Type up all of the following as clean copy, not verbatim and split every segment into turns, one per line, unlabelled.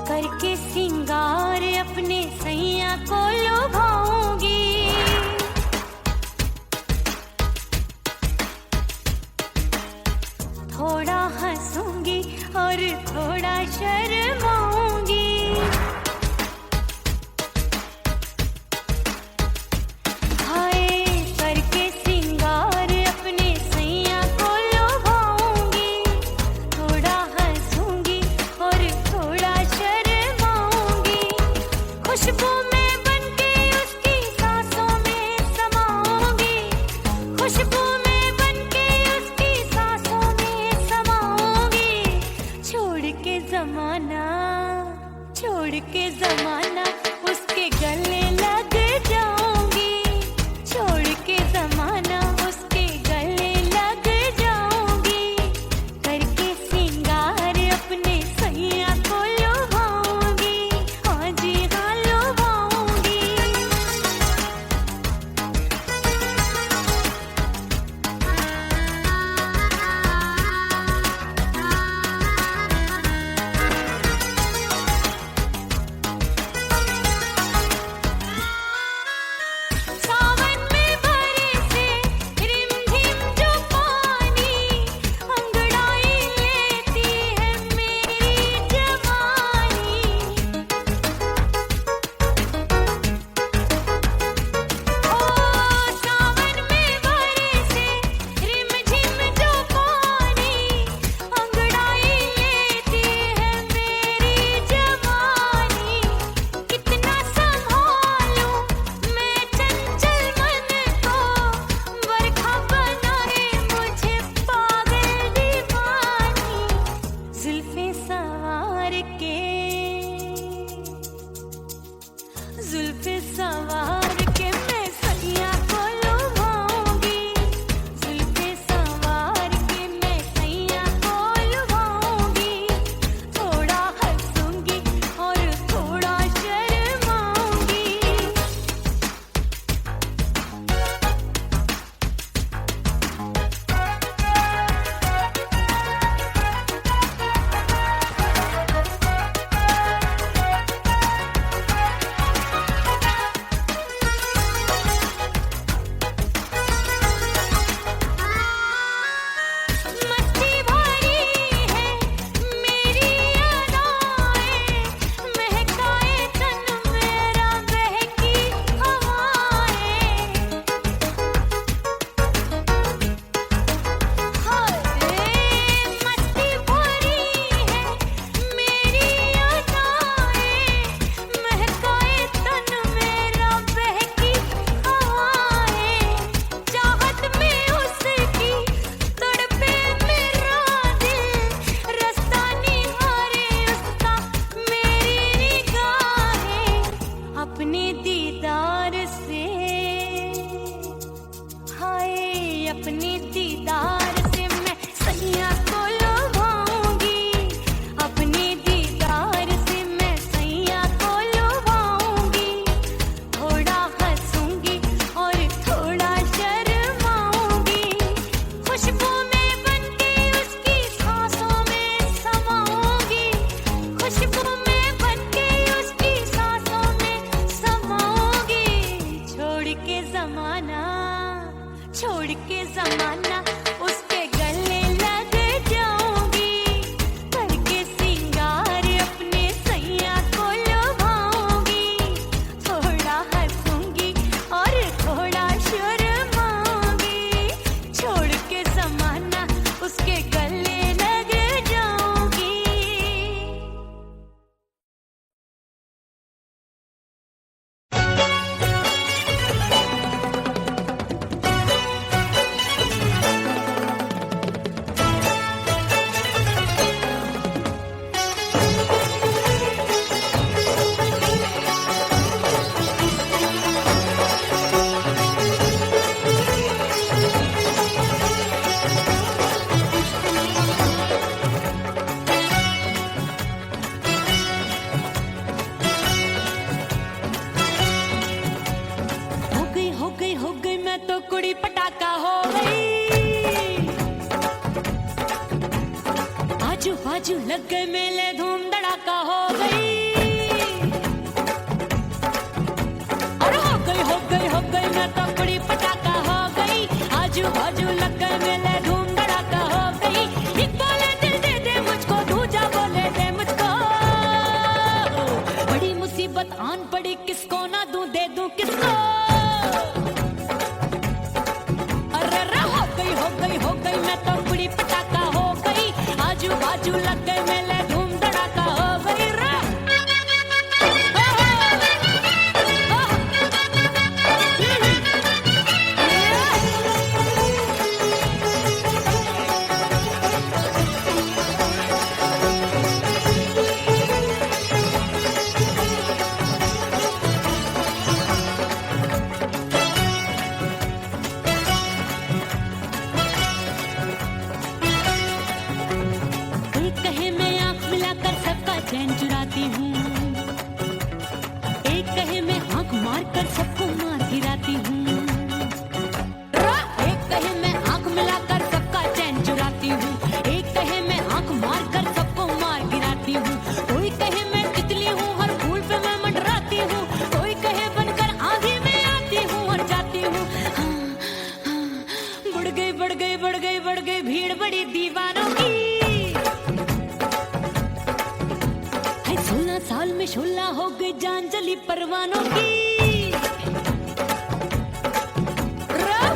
करके सिंगार अपने सैया को लुभाऊंगी, थोड़ा हंसूंगी और थोड़ा शर्माऊंगी। हाय करके सिंगार अपने सैया को लुभाऊंगी, थोड़ा हंसूंगी और थोड़ा शर्माऊंगी। खुशबू में बनके उसकी सांसों में समाऊंगी, खुशबू में बनके उसकी सांसों में समाऊंगी। छोड़ के जमाना उसके गले लग जाऊंगी, छोड़ के जमाना उसके गले लग जाऊंगी। करके सिंगार अपने सैया को लुभाऊंगी, हाँ जी हाँ लुभाऊंगी। सावन में बरसे रिमझिम जो पानी, अंगड़ाई लेती है मेरी जवानी। ओ सावन में बरसे रिमझिम जो पानी, अंगड़ाई लेती है मेरी जवानी। कितना संभालूं मैं चंचल मन को, बरखा बनाए मुझे पागल दीवानी। जुल्फे सवार के मैं सैया को लुभाऊंगी, जुल्फे सवार के मैं सैया को लुभाऊंगी। थोड़ा हंसूंगी और थोड़ा शर्माऊंगी। मस्ती भरी है मेरी अदाएं, महकाए तन मेरा बहकी हवाएं। हाय मस्ती भरी है मेरी अदाएं, महकाए तन मेरा बहकी हवाएं। चाहत में उसकी तड़पे मेरा दिल, रास्ता निहारे उसका मेरी निगाहें। अपने दीदार से हाय अपने दीदार से मैं सैया को लुभाऊंगी, अपने दीदार से मैं सैया को लुभाऊंगी। थोड़ा हंसूंगी और थोड़ा शर्माऊंगी। खुशबू में बनके उसकी सांसों में समाऊंगी, खुशबू में बनके उसकी सांसों में समाऊंगी। छोड़ के जमाना उसके गले लग जाऊंगी। करके सिंगार अपने सैया को लुभाऊंगी, थोड़ा हंसूंगी और थोड़ा शर्माऊंगी। छोड़ के जमाना उसके गले लग जाऊंगी। बाजू लग गए मेले, धूम धड़ाका हो गई। अरे हो गई हो गई हो गई, मैं तो बड़ी पटाखा हो गई। आजू बाजू लग गए मेले, धूम धड़ाका हो गई। एक बोले दिल दे दे मुझको, दूजा बोले दे मुझको। बड़ी मुसीबत आन पड़ी, किसको ना दूं दे दूं किसको। अरे हो गई हो गई हो गई, मैं तो बड़ी पटाखा हो गई। आजू बाजू लग गए मेले, धूम धड़ाका हो गई रे। एक कहे मैं आंख मिलाकर सबका चैन चुराती हूँ, एक कहे मैं आंख मारकर सबको मार गिराती हूँ। एक कहे मैं आंख मिलाकर सबका चैन चुराती हूँ, एक कहे मैं आंख मारकर सबको मार गिराती हूँ। कोई कहे मैं तितली हूँ, हर फूल पे मैं मंडराती हूँ। कोई कहे बनकर आंधी में आती हूँ और जाती हूँ। बढ़ गई बढ़ गई बढ़ गई बढ़ गई भीड़ बड़ी दीवानों की। 16 साल में शोला हो गई जान जली परवानों की।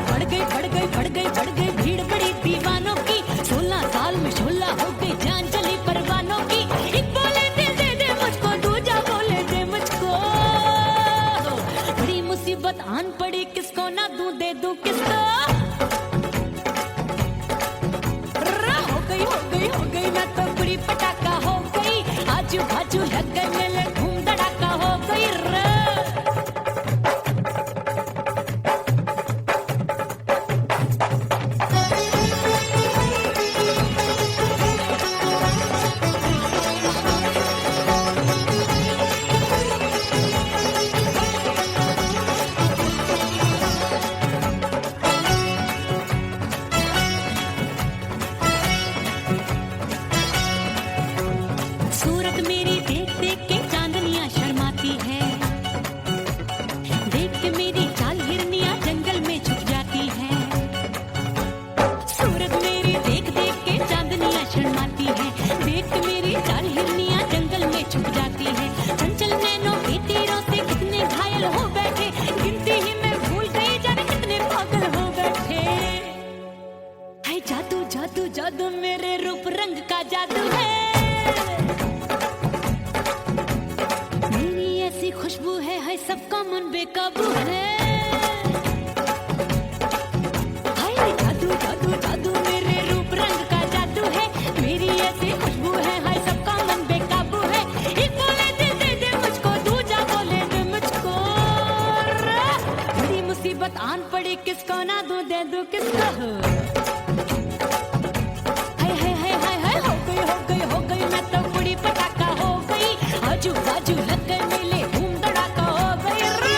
बढ़ गई बढ़ गई बढ़ गई बढ़ गई भीड़ बड़ी दीवानों की। 16 साल में शोला हो गई जान जली परवानों की। एक बोले दिल दे दे मुझको, दूजा बोले दे मुझको। बड़ी मुसीबत आन पड़ी, किसको ना दूं दे दूं किसको। हो गई मैं तो बड़ी पटाखा हो गई। आजू बाजू लग गए मेले, धूम धड़ाका हो गई रे। सूरत मेरी देख देख के चांदनियां शर्माती है, देख के मेरी चाल हिरनियां जंगल में छुप जाती है। सूरत मेरी देख देख के चांदनियां शर्माती है, देख के मेरी चाल हिरनियां जंगल में छुप जाती है। चंचल नैनों के तीरों से कितने घायल हो बैठे, गिनती ही मैं भूल गई जाने कितने पागल हो बैठे। है जादू जादू जादू मेरे रूप रंग का जादू है। ऐसी खुशबू है सबका मन बेकाबू है। हाय जादू जादू जादू मेरे रूप रंग का जादू है। मेरी ऐसी खुशबू है, हाय सबका मन बेकाबू है। एक बोले दिल दे दे मुझको, दूजा बोले दे मुझको। बड़ी मुसीबत आन पड़ी, किसको ना दूं दे दूं किसको। हाय हाय हाय हाय हाय, हो गई हो गई हो गई, मैं तो बड़ी पटाखा हो गई। आजू बाजू लग गए मेले, धूम धड़ाका हो गई रे।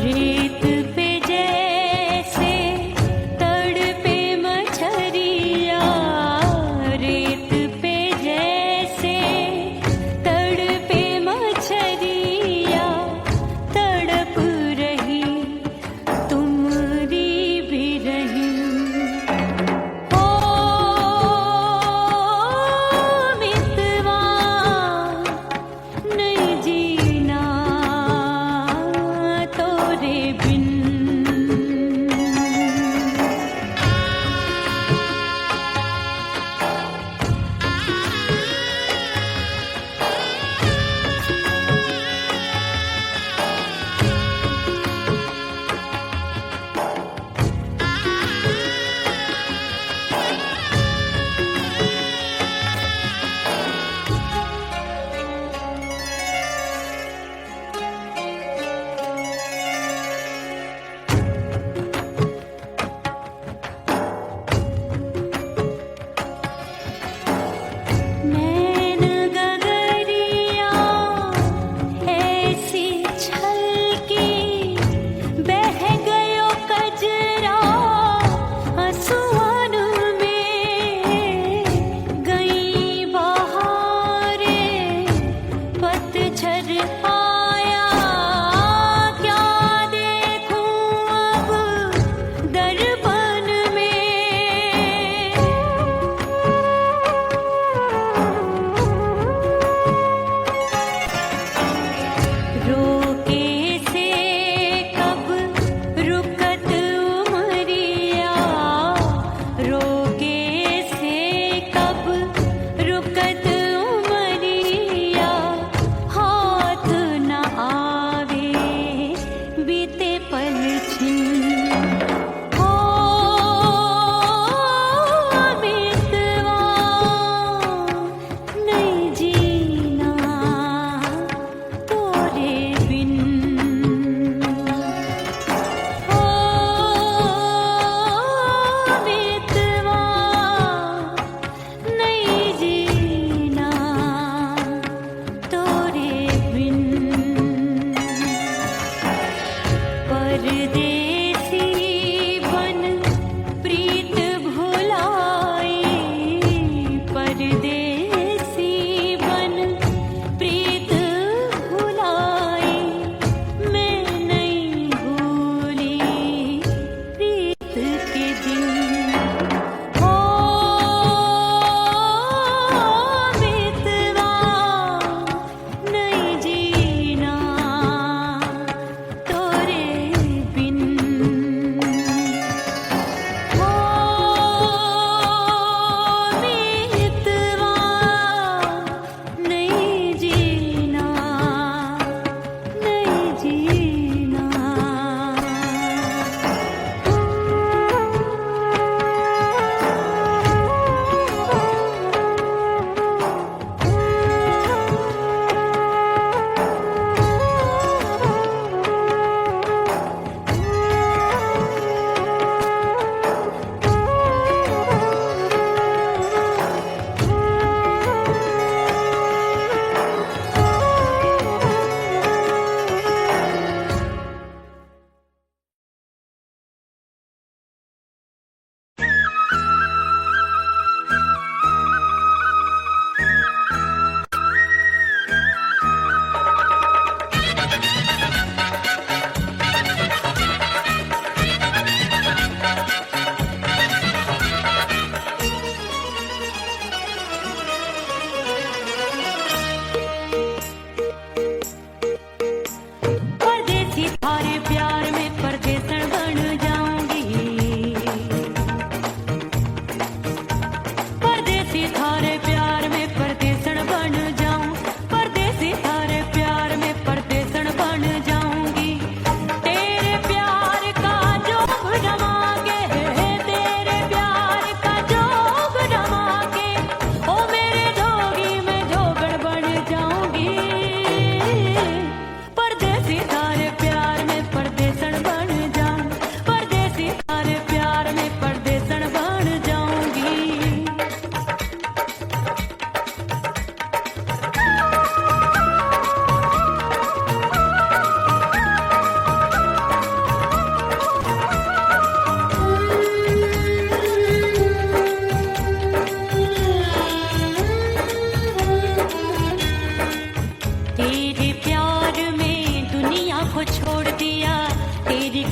रेत पे जैसे तड़पे मछरिया, रेत पे जैसे तड़पे मछरिया, तड़प रही तुम्हारी भी रही। ओ मितवा नहीं जीना तोरे बिन। नैन गगरिया ऐसी छलकी, बह गयो कजरा आंसुओं में। गई बहारें पतझर आया, क्या देखूं अब दर्पण में। रोके से कब रुकत उमरिया, रोके से कब रुकत उमरिया। हाथ न आवे बीते पल छिन। ओ मितवा नहीं जीना तोरे बिन। ओ मितवा नहीं जीना तोरे बिन। परदेसी बन प्रीत भुलाई, परदेसी बन प्रीत भुलाई। मैं नहीं भूली प्रीत के दिन। ओ मितवा नहीं जीना तोरे बिन।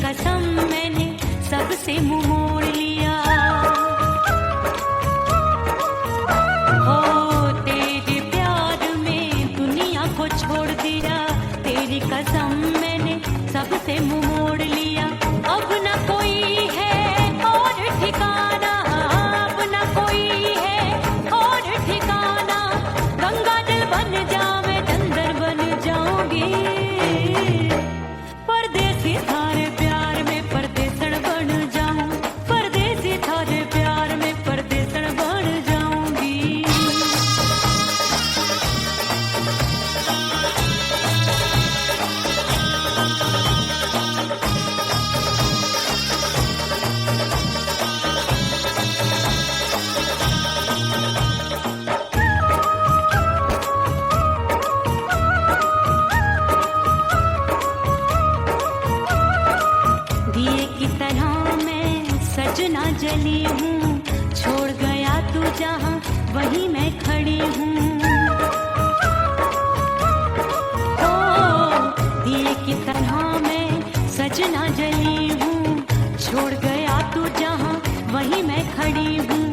कसम मैंने सबसे मुंह मोड़ लिया। हो तेरे प्यार में दुनिया को छोड़ दिया, तेरी कसम मैंने सबसे मुंह मोड़ लिया। अब न कोई है और ठिकाना, अब न कोई है और ठिकाना। गंगा जल बन जावे चंदर बन जाऊंगी, परदेसी थारे प्यार में परदेसण बन जाऊं, परदेसी थारे प्यार में परदेसण बन जाऊंगी। दिए की तरह मैं सजना जली हूँ, छोड़ गया तू जहाँ वहीं मैं खड़ी हूँ। ओ दिए की तरह मैं सजना जली हूँ, छोड़ गया तू जहाँ वहीं मैं खड़ी हूँ।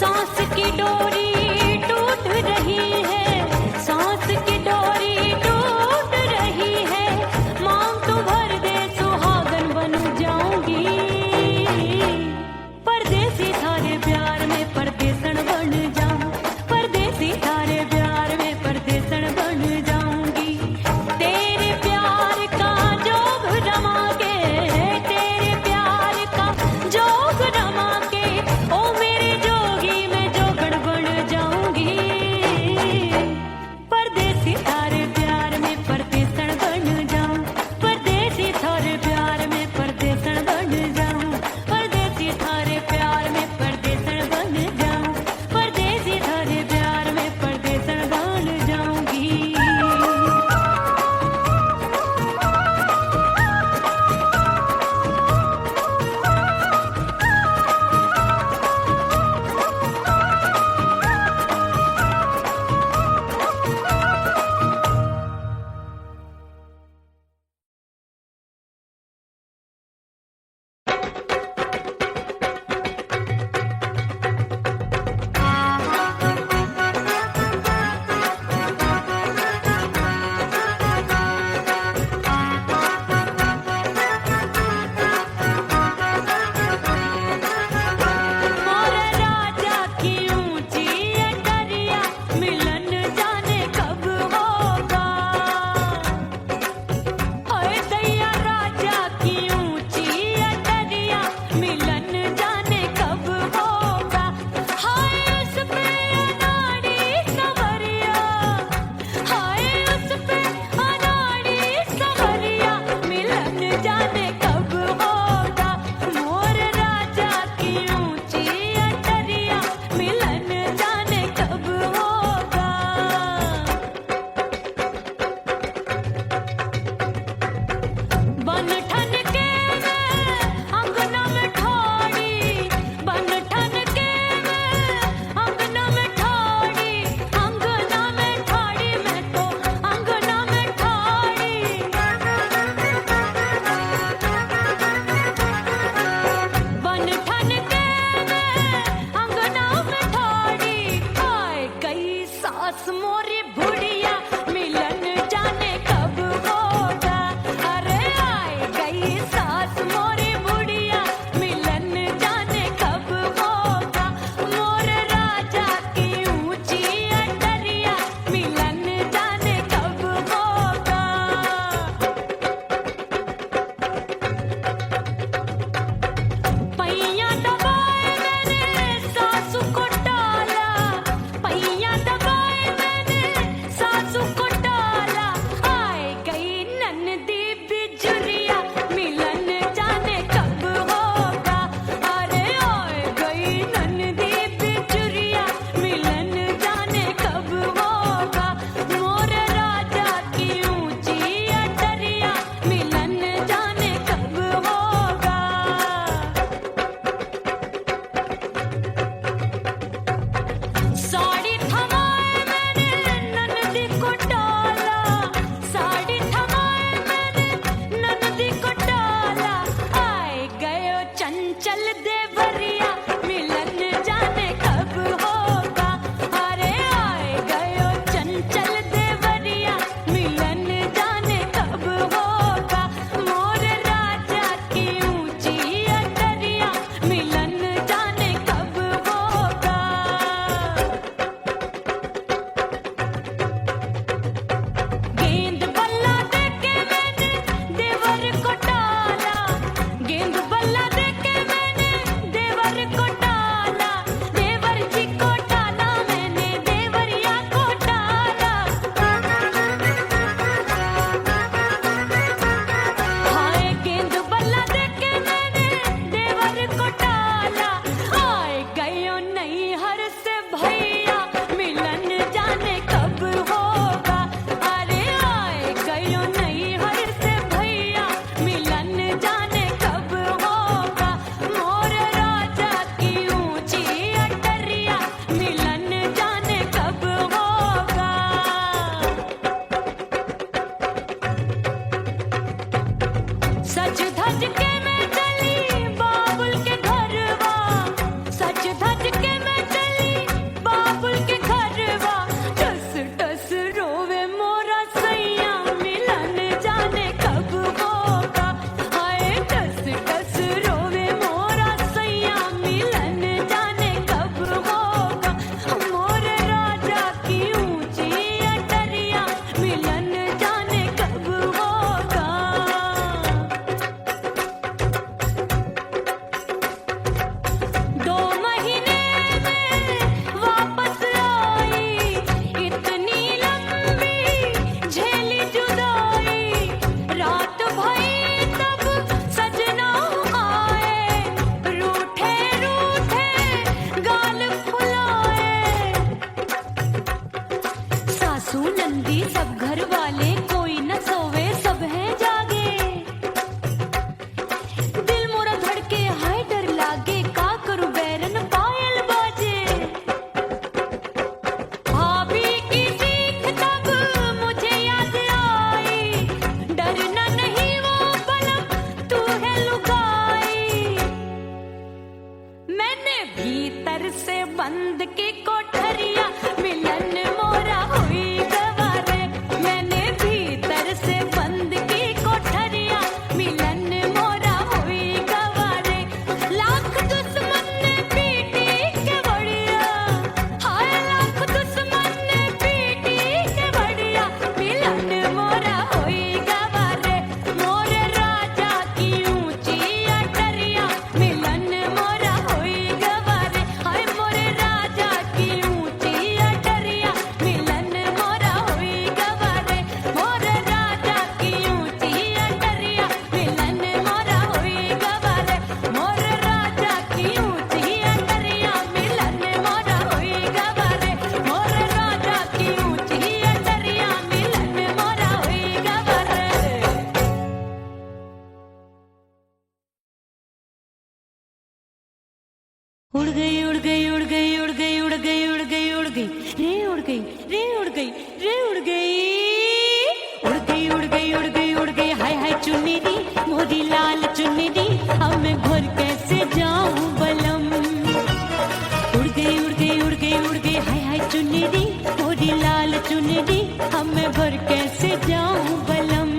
सांस की डोरी टूट रही है, सांस की डोरी टूट रही है। मांग तू भर दे सुहागन बन जाऊंगी, परदेसी थारे प्यार में परदेसण बन जाऊं, परदेसी थारे प्यार में परदेसण बन जाऊंगी। तेरे प्यार का जोग जमा के, तेरे जाने कब होगा मोर राजा की ऊंची अटरिया मिलन जाने कब होगा। सच धज के मैं चली बाबुल के घरवा, सच धज के मैं चली बाबुल के घरवा, टस टस रोवे मोरा सैया मिलन जाने कब होगा। हाय टस टस रोवे मोरा सैया मिलन जाने कब होगा मोर राजा की ऊंची अटरिया मिलन जाने कब होगा। 2 महीने में वापस आई इतनी लंबी झेली जुदाई, रात भई तब सजना आए रूठे रूठे गाल फुलाए। सासू नंदी सब घर वाले कोई न सोवे सब है जागे, दिल मोरा धड़के हाय डर लागे का करूं बैरन पायल बाजे। भाभी की सीख तब मुझे याद आई, डरना नहीं वो बलम तू है लुगाई। मैंने भीतर से बंद की कोठरिया मिलन मोरा हुई गवारे, मैंने भीतर से बंद की कोठरिया मिलन मोरा हुई गवारे। लाख दुश्मन ने पीटी के बढ़िया, हाय लाख दुश्मन ने पीटी के बढ़िया मिलन मोरा हुई गवारे मोर राजा की ऊंची अटरिया मिलन मोरा हुई गवारे। हाय मोर राजा की ऊंची अटरिया मिलन मोरा हुई गवारे, मोर राजा की ऊंची अटरिया मिलन मोरा हुई गवारे, मोर राजा की ऊंची अटरिया मिलन मोरा हुई गवारे, मोर राजा की ऊंची अटरिया मिलन मोरा हुई गवारे। उड़ गई उड़ गई उड़ गई उड़ गई उड़ गई उड़ गई उड़ गई रे उड़ गई रे उड़ गई रे उड़ गई उड़ गई उड़ गई उड़ गई उड़ गई हाय हाय चुन्नी दी मोरी लाल चुन्नी दी, अब मैं घर कैसे जाऊं बलम। उड़ गई उड़ गई उड़ गई उड़ गई हाय हाय चुन्नी दी मोरी लाल चुन्नी दी, अब मैं घर कैसे जाऊं बलम।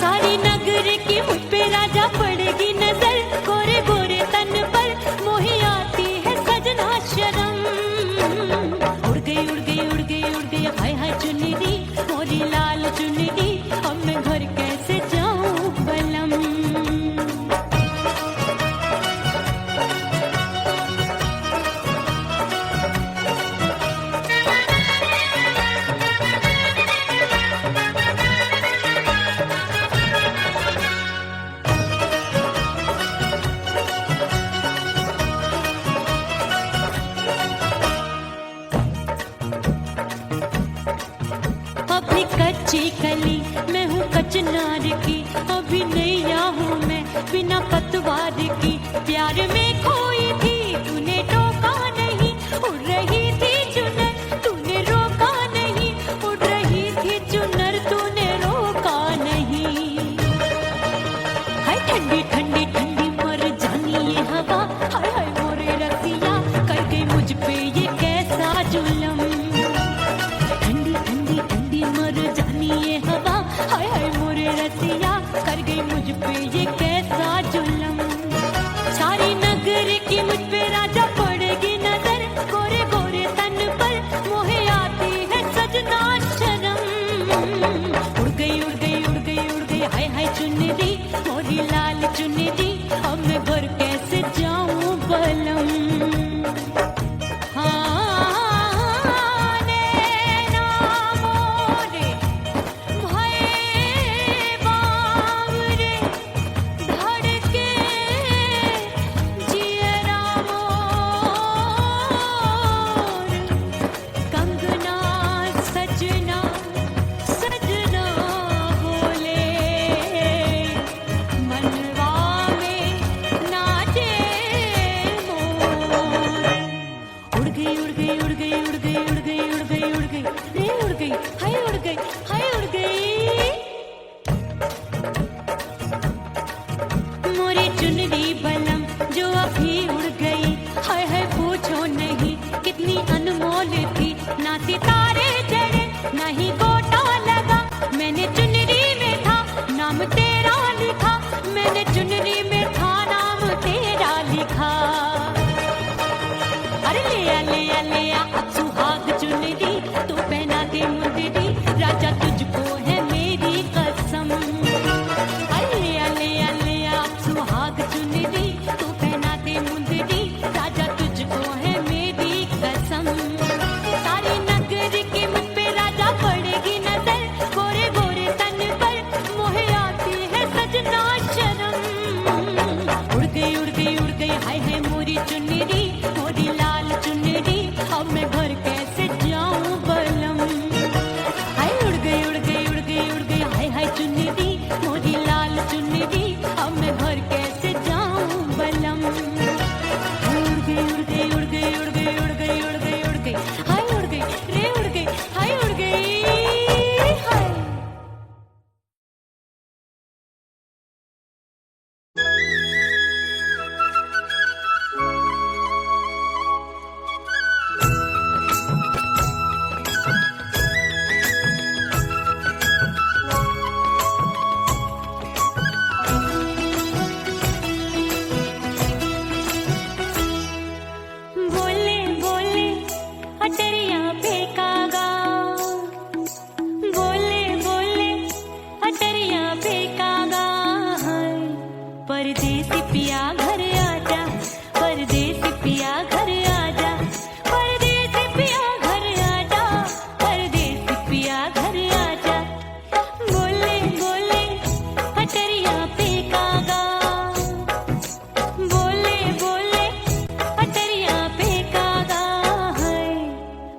सारी नगर की मुझ पे राजा पड़ेगी नजर, गोरे गोरे तन पर मोही आती है सजना शर्म। उड़ गई उड़ गई उड़ गई उड़ गई हाय हाय चुन्नी दी मोरी लाल चुन्नी दी, अब मैं घर कैसे जाऊं बलम। अभी कच्ची कली मैं हूँ कचनार की, अभी नैया हूँ मैं बिना पतवार की। प्यार में खोई थी तूने टोका नहीं, उड़ रही थी चुनर तूने रोका नहीं, उड़ रही थी चुनर तूने रोका नहीं। हाय ठंडी ठंडी ठंडी मर जानी ये हवा, हाय हाय मोरे रसिया कर गई मुझ पे ये कैसा जुलम। ठंडी ठंडी ठंडी मर जानी ये हवा, हाय हाय मोरे रसिया कर गई मुझ पे ये कैसा जुलम। सारी नगर की मुझ पे राजा पड़ेगी नजर, गोरे गोरे तन पर मोहे आती है सजना शर्म। उड़ गई उड़ गई उड़ गई उड़ गई हाय हाय चुन्नी दी मोरी लाल चुन्नी दी, अब मैं घर कैसे जाऊं बलम। परदेसी पिया घर आजा, परदेसी पिया घर आजा, परदेसी पिया घर आजा, परदेसी पिया घर आजा। बोले बोले अटरिया पे कागा, बोले बोले अटरिया पे कागा है।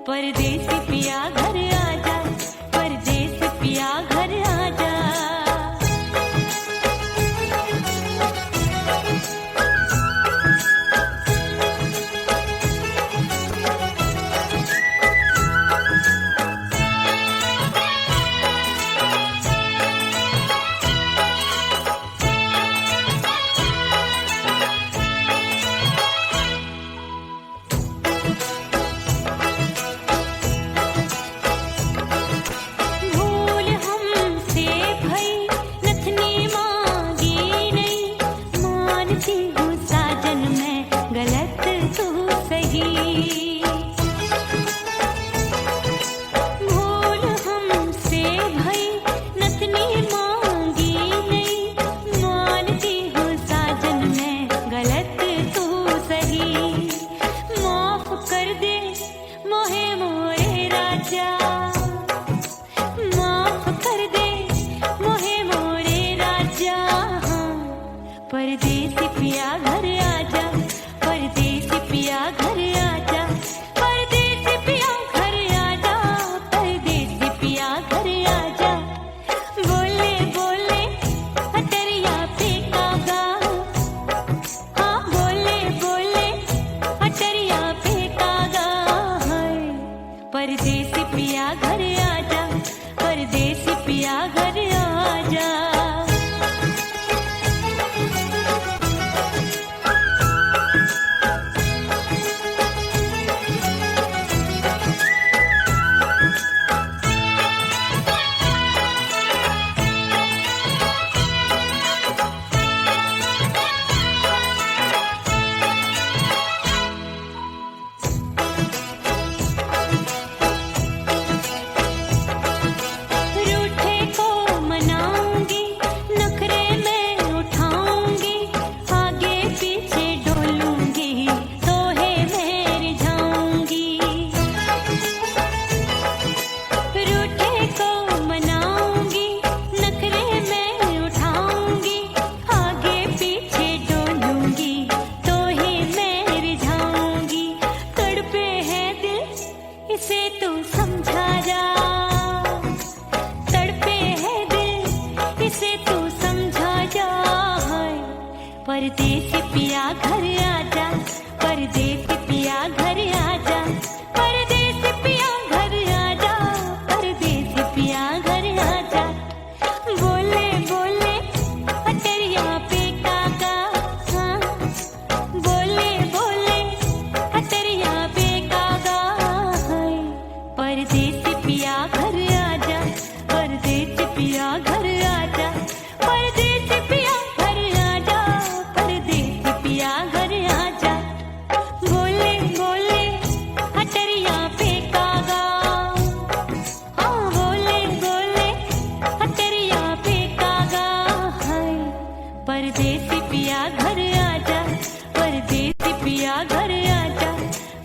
परदेसी पिया घर आजा, परदेसी पिया घर आजा। भूल हमसे भई नथनी मांगी नहीं, मानती हूँ साजन मैं गलत तू सही। भूल हमसे भई नथनी मांगी नहीं, मानती हूँ साजन मैं गलत तू सही। माफ कर दे मोहे मोरे राजा, माफ कर दे मोहे मोरे राजा। परदेसी पिया घर आजा, परदेसी पिया घर आजा, परदेसी पिया घर आजा, परदेसी पिया घर आजा। बोले बोले अटरिया पे कागा, हाँ बोले बोले अटरिया पे कागा है। परदेसी पिया घर आजा, परदेसी पिया घर आजा। रूठे को मनाऊंगी, नखरे में उठाऊंगी, आगे पीछे डोलूंगी, तोहे में रिझाऊंगी। रूठे को मनाऊंगी, नखरे में उठाऊंगी, आगे पीछे डोलूंगी, तोहे में रिझाऊंगी। तड़पे है दिल इसे तू समझा जा, तड़पे है दिल इसे तू समझा जा है। परदेसी पिया घर आजा, परदेसी पिया घर आजा, परदेसी पिया घर आजा, परदेसी पिया घर आजा। बोले बोले अटरिया पे कागा, हाँ बोले बोले अटरिया पे कागा है। परदेसी पिया घर आजा, परदेसी पिया घर आजा, परदेसी पिया घर आजा, परदेसी पिया घर आजा। बोले बोले अटरिया पे कागा, हाँ बोले बोले अटरिया पे कागा है। परदेसी पिया घर आजा, परदेसी पिया घर आजा,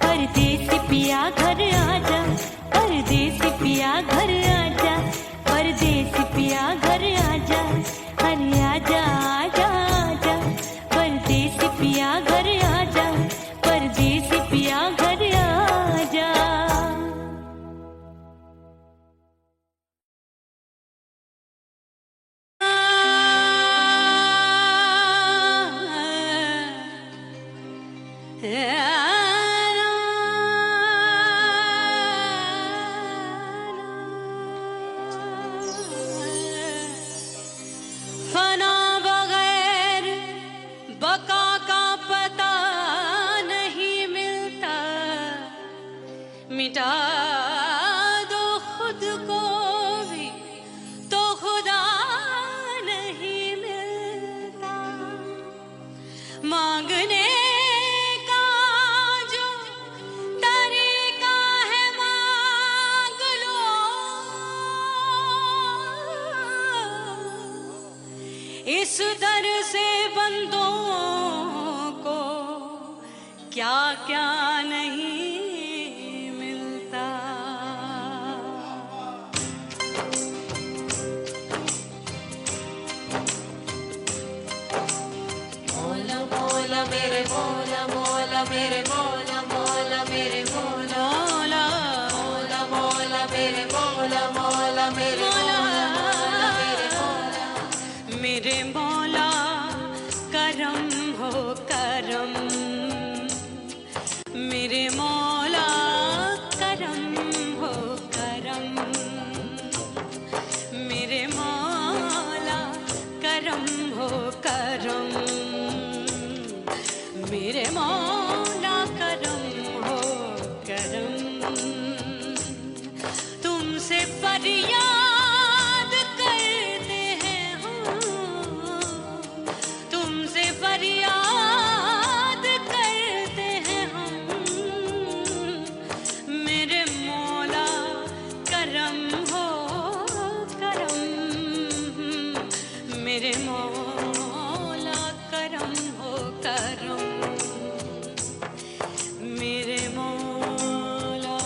परदेसी पिया घर आजा, परदेसी पिया घर आजा, परदेसी पिया घर आजा। अरे आजा आजा आजा, परदेसी पिया घर आजा, परदेसी पिया घर आजा। फना बगैर बका का पता नहीं मिलता, मिटा दो खुद को भी तो खुदा नहीं मिलता। मांगने का जो तरीका है मांग लो, इस दर से बंद मेरे मौला मौला मेरे मौला मौला मौला मेरे मौला मौला मेरे मौला मेरे मौला करम हो करम मेरे मौला करम हो करम मेरे मौला करम हो करम मेरे मौला करम हो करम तुमसे फरियाद करते हैं हम तुमसे फरियाद करते हैं हम मेरे मौला करम हो करम मेरे मौला करम हो करम मेरे मौला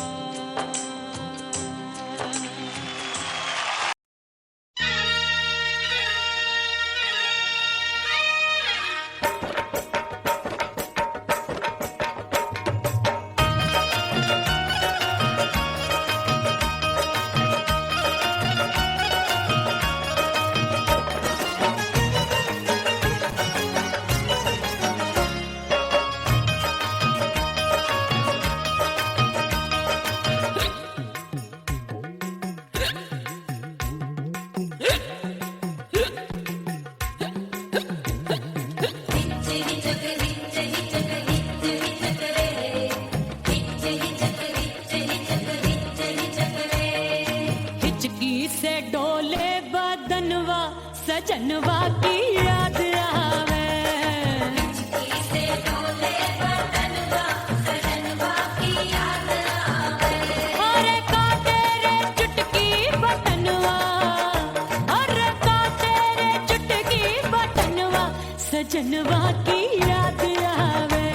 हिचकी से डोले बदनवा सजनवा की याद आवे हिचकी से डोले बदनवा सजनवा की याद आवे अरे का तेरे चुटकी बटनवा अरे का तेरे चुटकी बटनवा सजनवा की याद आवे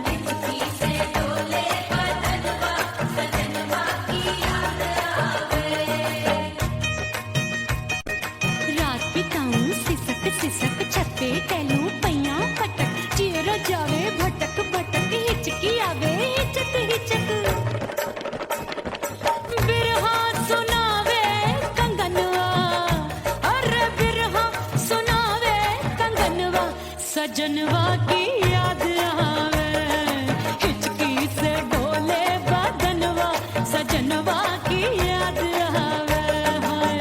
हिचकी से डोले बदनवा सजनवा की याद आवे रात बिताऊं सिसक सिसक छत्ते टहलूं पैया पटक चिर जावे भटक भटक हिचकी आवे हिचक हिचक बिरहा सुनावे कंगनवा अरे बिरहा सुनावे कंगनवा सजनवा की याद आवे हिचकी से डोले बदनवा सजनवा की याद आवे हाय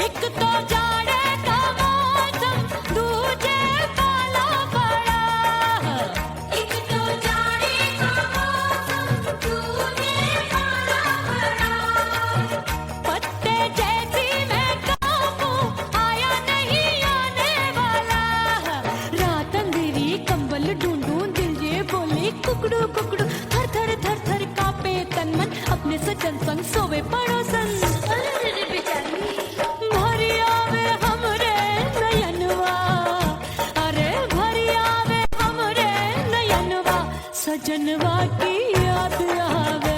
एक तो जाड़े का मौसम दूजे काला पड़ा एक तो जाड़े का मौसम दूजे काला पड़ा पत्ते जैसी मैं कांपूं आया नहीं आने वाला रात अंधेरी कंबल ढूंढूं दिल ये बोले कुकड़ू कुकड़ू थर थर थर थर कांपे तन मन अपने सजन संग सोवे पड़ोसन भरिया वे हमरे नयनवा अरे भरिया वे हमरे नयनवा सजनवा की याद आवे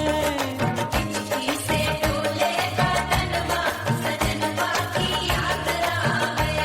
हिचकी से डोले बदनवा सजनवा की याद आवे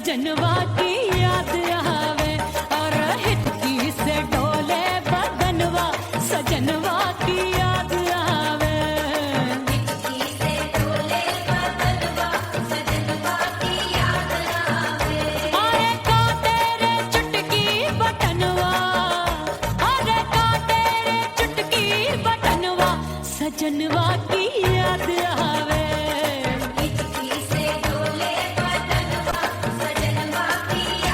सजनवा की याद आवे और हिचकी से डोले बदनवा सजनवा की याद आवे हिचकी से डोले बदनवा सजनवा की याद आवे अरे का तेरे चुटकी बटनवा अरे का तेरे चुटकी बटनवा सजनवा की याद आवे हिचकी से डोले बदनवा सजनवा की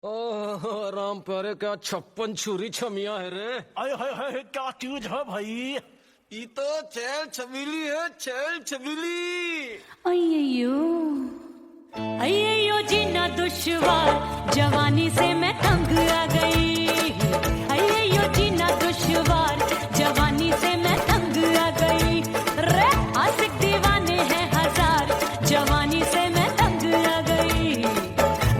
ओह राम प्यारे, क्या 56 छुरी छमिया है रे।
आय हाय हाय, क्या चीज है भाई?
ये तो चैल छबीली है, चैल छबीली।
अय्यो अय्यो जीना दुश्वार, जवानी से मैं तंग आ गई। अय्यो जीना दुश्वार, जवानी से मैं तंग आ गई। रे आशिक दीवाने हैं हजार, जवानी से मैं तंग आ गई।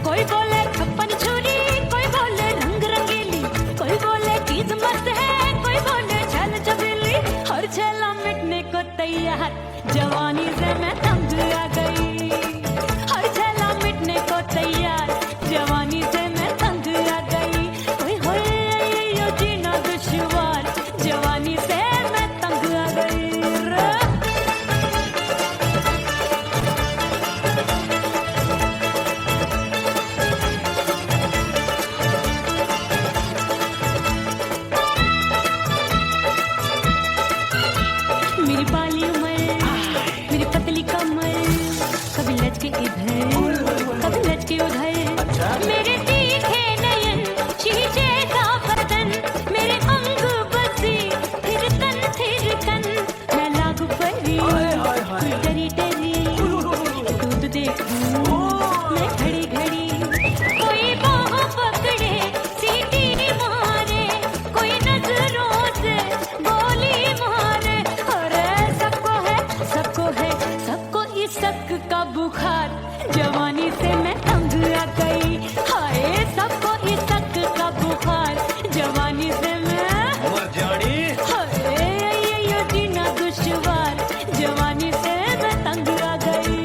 कोई बोले 56 छुरी, कोई बोले रंग रंगीली, कोई बोले चीज मस्त है, कोई बोले छल छबीली। हर छला मिटने को तैयार, जवानी से मैं तंग आ गई। हर छला मिटने को तैयार, जवानी से मैं तंग आ गई। ओए होए यो जीना दुश्वार, जवानी से मैं तंग आ गई रे। मेरी बाली उम्र, मेरी पतली कमर, कभी लचके इधर, कभी लचके उधर। मेरे तीखे नयन, शीशे का बदन, मेरे अंग बसी थिरकन। मैं लागू परी, तू डरी डरी, दूध देखूं मैं घड़ी घड़ी। कोई बाहों पकड़े, सीटी मारे, कोई नजरों से गोली मारे। अरे सबको इसक का बुखार, जवानी से मैं तंग आ गई। हाय सबको इसक का बुखार, जवानी से मैं
उमर जानी।
हाय यो जीना दुश्वार, जवानी से मैं तंग आ गई।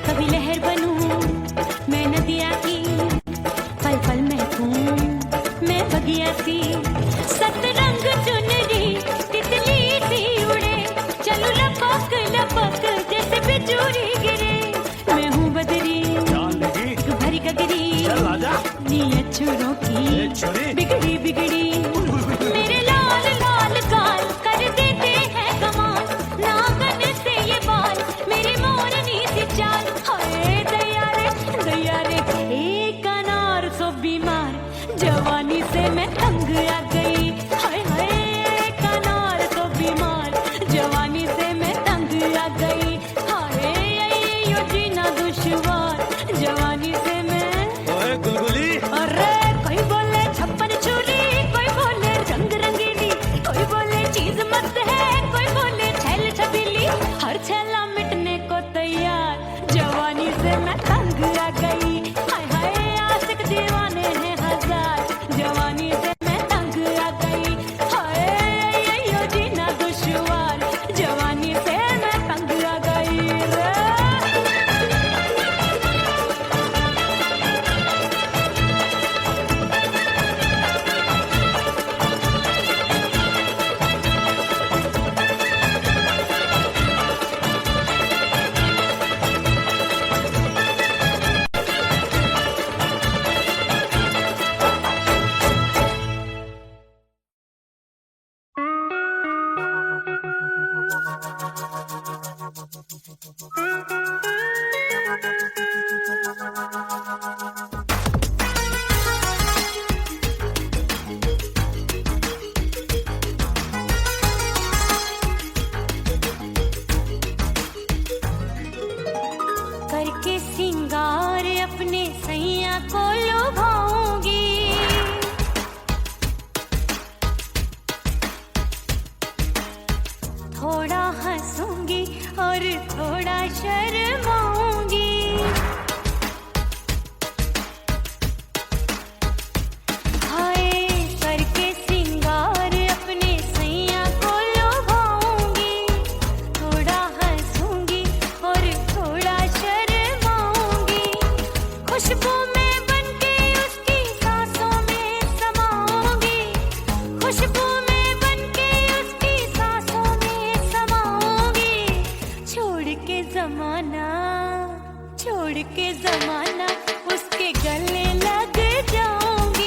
कभी लहर बनूं मैं नदिया की, पल पल महकूं मैं बगिया सी। सतरंग चुनरी तितली सी उड़े, चलूं लपक लपक जैसे बिजुरी गिरे। मैं हूँ बदरी,
जान लगी,
तू भरी गगरी,
चल आजा।
नीयत छुरों
ए
की
छुरी।
बिगड़ी बिगड़ी। मेरे लाल लाल गाल कर देते हैं कमाल, नागन से ये बाल, मेरी मोरनी सी चाल। हाय दया रे एक अनार सो बीमार, जवानी से मैं तंग आ गई। हाय हाय एक अनार सो बीमार, जवानी से मैं तंग आ गई। हाय यो जीना दुश्वार, जवानी से मैं।
ओए गुलगुली,
अरे कोई बोले 56 छुरी, कोई बोले रंग रंगीली, कोई बोले चीज मस्त है, कोई बोले छैल छबीली। हर छला मिटने को तैयार, जवानी से मैं तंग आ गई। हाय हाय आशिक दीवाने हैं हजार, जवानी से मैं तंग आ गई। हाय यो जीना दुश्वार, जवानी से मैं तंग आ गई रे। करके सिंगार अपने सैया को लुभाऊंगी, थोड़ा हंसूंगी और थोड़ा शर्माऊंगी। हाय करके सिंगार अपने सैया को लुभाऊंगी, थोड़ा हंसूंगी और थोड़ा शर्माऊंगी। खुशबू में बनके उसकी सांसों में समाऊंगी, खुशबू में बनके उसकी सांसों में समाऊंगी। छोड़ के जमाना उसके गले लग जाऊंगी।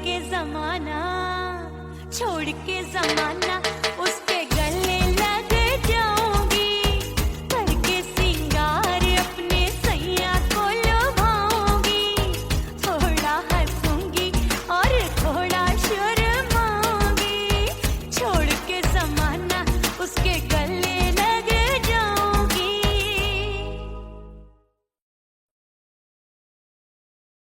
के जमाना, छोड़ के जमाना